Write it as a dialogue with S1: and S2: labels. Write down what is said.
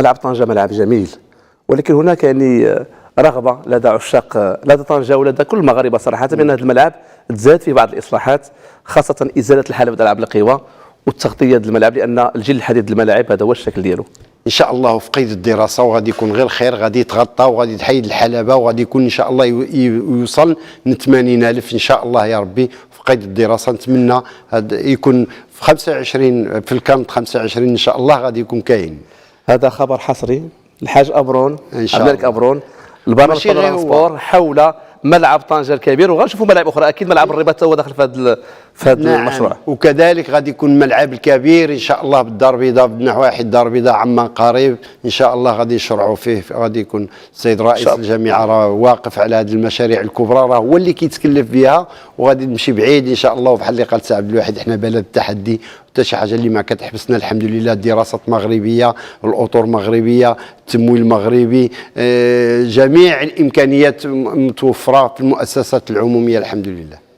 S1: ملعب طنجة ملعب جميل، ولكن هناك يعني رغبة لدى عشاق لدى طنجة ولدى كل المغاربة صراحة بأن هذا الملعب تزاد فيه بعض الإصلاحات، خاصة إزالة الحلبة ديال ألعاب القوى والتغطية ديال الملاعب، لأن الجيل الحديث ديال الملاعب هذا هو الشكل ديالو.
S2: ان شاء الله في قيد الدراسه وغادي يكون غير خير، غادي يتغطى وغادي تحيد الحلبه وغادي يكون ان شاء الله يوصل من 80,000 ان شاء الله يا ربي في قيد الدراسه. نتمنى يكون في 25 في الكانت 25 ان شاء الله غادي يكون كاين.
S1: هذا خبر حصري الحاج أبرون
S2: إن شاء
S1: عبد الملك
S2: الله.
S1: أبرون البرنامج ترانسبور حول ملعب طنجة الكبير، وغنشوفوا ملاعب اخرى اكيد. ملعب الرباط هو داخل في هذا
S2: نعم.
S1: المشروع،
S2: وكذلك غادي يكون الملعب الكبير ان شاء الله بالدار البيضاء بنواحي الدار البيضاء عما قريب ان شاء الله غادي يشرعوا فيه. غادي يكون السيد رئيس الجامعه راه واقف على هذه المشاريع الكبرى، راه هو اللي كيتكلف بها وغادي نمشي بعيد ان شاء الله. وبحال اللي قال سي عبد الواحد احنا بلد التحدي، حتى شي حاجه اللي ما كتحبسنا الحمد لله. الدراسات مغربيه، الاطر مغربيه، التمويل مغربي، جميع الامكانيات متوفره في المؤسسات العموميه الحمد لله.